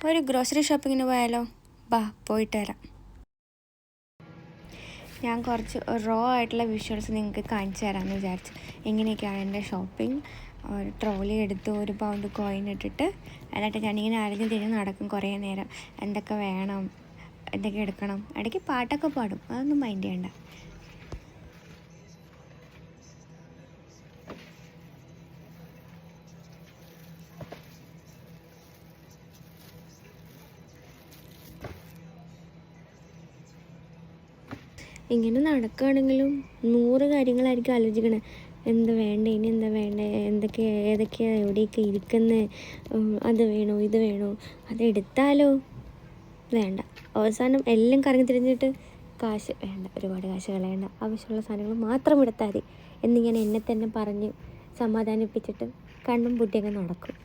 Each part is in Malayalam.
ഒരു ഗ്രോസറി ഷോപ്പിങ്ങിന് പോയാലോ? ബാ പോയിട്ട് വരാം. ഞാൻ കുറച്ച് റോ ആയിട്ടുള്ള വിഷ്വൽസ് നിങ്ങൾക്ക് കാണിച്ചു തരാമെന്ന് വിചാരിച്ചു. എങ്ങനെയൊക്കെയാണ് എൻ്റെ ഷോപ്പിംഗ്. ഒരു ട്രോളി എടുത്ത് 1 പൗണ്ട് കോയിൻ ഇട്ടിട്ട് എന്നിട്ട് ഞാനിങ്ങനെ അരഞ്ഞ് തിരിഞ്ഞ് നടക്കും കുറേ നേരം. എന്തൊക്കെ വേണം, എന്തൊക്കെ എടുക്കണം. ഇടയ്ക്ക് പാട്ടൊക്കെ പാടും, അതൊന്നും മൈൻഡ് ചെയ്യണ്ട. ഇങ്ങനെ നടക്കുകയാണെങ്കിലും 100 കാര്യങ്ങളായിരിക്കും ആലോചിക്കണേ. എന്താ വേണ്ടേ, ഇനി എന്താ വേണ്ടേ, ഏതൊക്കെയാണ് എവിടെയൊക്കെ ഇരിക്കുന്നത്, അത് വേണോ ഇത് വേണോ, അതെടുത്താലോ വേണ്ട. അവസാനം എല്ലാം കറങ്ങി തിരിഞ്ഞിട്ട് കാശ് വേണ്ട, ഒരുപാട് കാശ് കളയണ്ട, ആവശ്യമുള്ള സാധനങ്ങൾ മാത്രം എടുത്താൽ മതി എന്നിങ്ങനെ എന്നെ തന്നെ പറഞ്ഞ് സമാധാനിപ്പിച്ചിട്ട് കണ്ണും പൂട്ടിയൊക്കെ നടക്കും.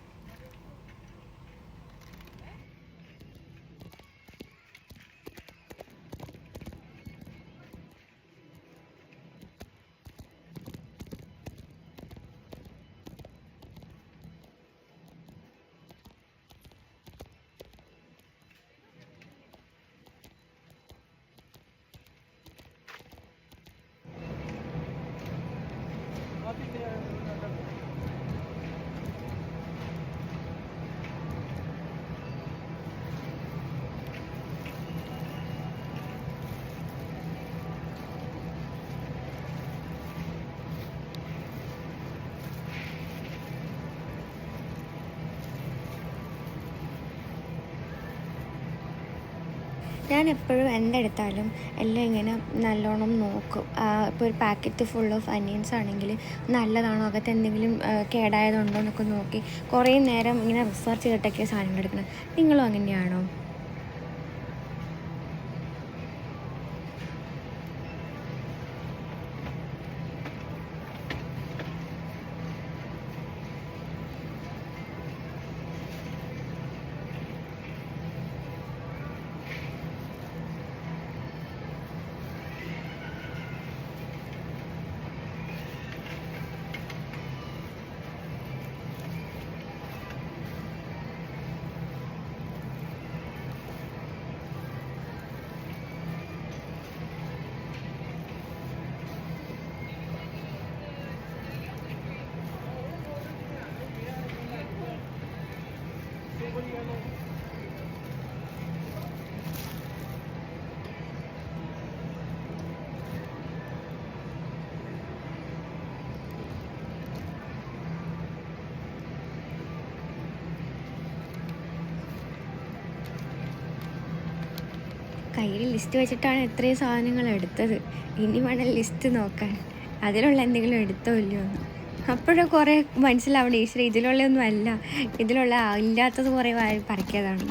ഞാൻ എപ്പോഴും എന്തെടുത്താലും എല്ലാം ഇങ്ങനെ നല്ലോണം നോക്കും. ഇപ്പോൾ ഒരു പാക്കറ്റ് ഫുൾ ഓഫ് അനിയൻസ് ആണെങ്കിൽ നല്ലതാണോ, അകത്ത് എന്തെങ്കിലും കേടായതുണ്ടോ എന്നൊക്കെ നോക്കി കുറേ നേരം ഇങ്ങനെ റിസർച്ച് ചെയ്തിട്ടൊക്കെ സാധനങ്ങൾ എടുക്കണം. നിങ്ങളും അങ്ങനെയാണോ? കയ്യിൽ ലിസ്റ്റ് വെച്ചിട്ടാണ് ഇത്രയും സാധനങ്ങൾ എടുത്തത്. ഇനി വേണം ലിസ്റ്റ് നോക്കാൻ, അതിലുള്ള എന്തെങ്കിലും എടുത്തോ ഇല്ലയോ എന്ന്. അപ്പോഴും കുറേ മനസ്സിലാവണം, ഈശ്വര ഇതിലുള്ളതൊന്നും അല്ല, ഇതിലുള്ള ഇല്ലാത്തത് കുറേ പറിക്കാതാണ്.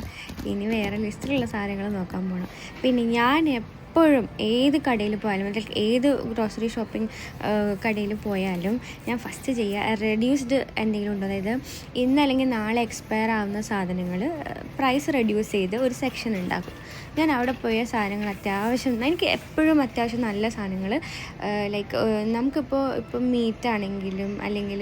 ഇനി വേറെ ലിസ്റ്റിലുള്ള സാധനങ്ങൾ നോക്കാൻ പോകണം. പിന്നെ ഞാൻ എപ്പോഴും ഏത് കടയിൽ പോയാലും, അല്ലെങ്കിൽ ഏത് ഗ്രോസറി ഷോപ്പിംഗ് കടയിൽ പോയാലും ഞാൻ ഫസ്റ്റ് ചെയ്യുക റെഡ്യൂസ്ഡ് എന്തെങ്കിലും ഉണ്ടോ, അതായത് ഇന്ന് അല്ലെങ്കിൽ നാളെ എക്സ്പയർ ആവുന്ന സാധനങ്ങൾ പ്രൈസ് റെഡ്യൂസ് ചെയ്ത് ഒരു സെക്ഷൻ ഉണ്ടാക്കും. ഞാൻ അവിടെ പോയ സാധനങ്ങൾ എനിക്ക് എപ്പോഴും അത്യാവശ്യം നല്ല സാധനങ്ങൾ, ലൈക്ക് നമുക്കിപ്പോൾ മീറ്റ് ആണെങ്കിലും അല്ലെങ്കിൽ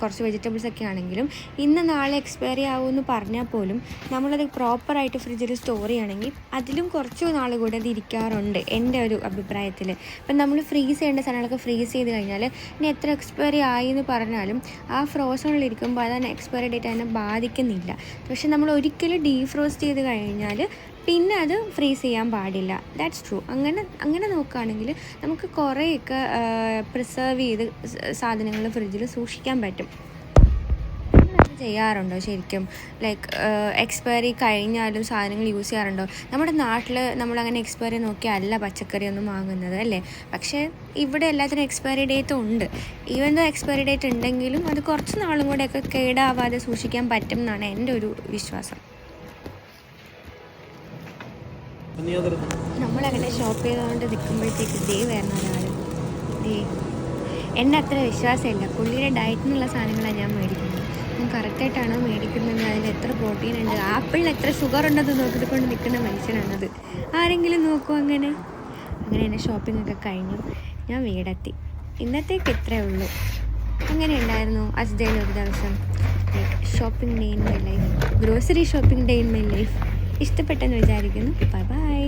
കുറച്ച് വെജിറ്റബിൾസ് ഒക്കെ ആണെങ്കിലും ഇന്ന് നാളെ എക്സ്പയറി ആവുമെന്ന് പറഞ്ഞാൽ പോലും നമ്മളത് പ്രോപ്പറായിട്ട് ഫ്രിഡ്ജിൽ സ്റ്റോർ ചെയ്യുകയാണെങ്കിൽ അതിലും കുറച്ച് നാൾ കൂടെ അത് ഇരിക്കാറുണ്ട് എൻ്റെ ഒരു അഭിപ്രായത്തിൽ. ഇപ്പം നമ്മൾ ഫ്രീസ് ചെയ്യേണ്ട സാധനങ്ങളൊക്കെ ഫ്രീസ് ചെയ്ത് കഴിഞ്ഞാൽ ഇനി എത്ര എക്സ്പയറി ആയി എന്ന് പറഞ്ഞാലും ആ ഫ്രോസണിലിരിക്കുമ്പോൾ അതിന് എക്സ്പയറി ഡേറ്റ് അതിനെ ബാധിക്കുന്നില്ല. പക്ഷെ നമ്മൾ ഒരിക്കലും ഡീഫ്രോസ്റ്റ് ചെയ്ത് കഴിഞ്ഞാൽ പിന്നെ അത് ഫ്രീസ് ചെയ്യാൻ പാടില്ല. That's true. അങ്ങനെ നോക്കുകയാണെങ്കിൽ നമുക്ക് കുറേയൊക്കെ പ്രിസർവ് ചെയ്ത് സാധനങ്ങൾ ഫ്രിഡ്ജിൽ സൂക്ഷിക്കാൻ പറ്റും. നിങ്ങളത് ചെയ്യാറുണ്ടോ ശരിക്കും? ലൈക്ക് എക്സ്പയറി കഴിഞ്ഞാലും സാധനങ്ങൾ യൂസ് ചെയ്യാറുണ്ടോ? നമ്മുടെ നാട്ടിൽ നമ്മളങ്ങനെ എക്സ്പയറി നോക്കിയല്ല പച്ചക്കറിയൊന്നും വാങ്ങുന്നത് അല്ലേ? പക്ഷേ ഇവിടെ എല്ലാത്തിനും എക്സ്പയറി ഡേറ്റ് ഉണ്ട്. ഈവൻ ദോ എക്സ്പയറി ഡേറ്റ് ഉണ്ടെങ്കിലും അത് കുറച്ച് നാളും കൂടെയൊക്കെ കേടാവാതെ സൂക്ഷിക്കാൻ പറ്റും എന്നാണ് എൻ്റെ ഒരു വിശ്വാസം. നമ്മളങ്ങനെ ഷോപ്പ് ചെയ്തുകൊണ്ട് നിൽക്കുമ്പോഴത്തേക്ക് വരുന്ന ഒരാൾ എന്നെ അത്ര വിശ്വാസമില്ല. പുള്ളിയുടെ ഡയറ്റിനുള്ള സാധനങ്ങളാണ് ഞാൻ മേടിക്കുന്നത്. ഞാൻ കറക്റ്റായിട്ടാണോ മേടിക്കുന്നത്, അതിൽ എത്ര പ്രോട്ടീൻ ഉണ്ട്, ആപ്പിളിൽ എത്ര ഷുഗർ ഉണ്ടെന്ന് നോക്കിയിട്ട് കൊണ്ട് നിൽക്കുന്ന മനുഷ്യനാണത്. ആരെങ്കിലും നോക്കും? അങ്ങനെ എൻ്റെ ഷോപ്പിംഗ് ഒക്കെ കഴിഞ്ഞു. ഞാൻ വീടെത്തി. ഇന്നത്തേക്ക് ഇത്രയേ ഉള്ളൂ. എങ്ങനെ ഉണ്ടായിരുന്നു അസ്ദയിൽ ഒരു ദിവസം? Like shopping day in my life, grocery shopping day in my life. ഇഷ്ടപ്പെട്ടെന്ന് വിചാരിക്കുന്നു. Bye bye.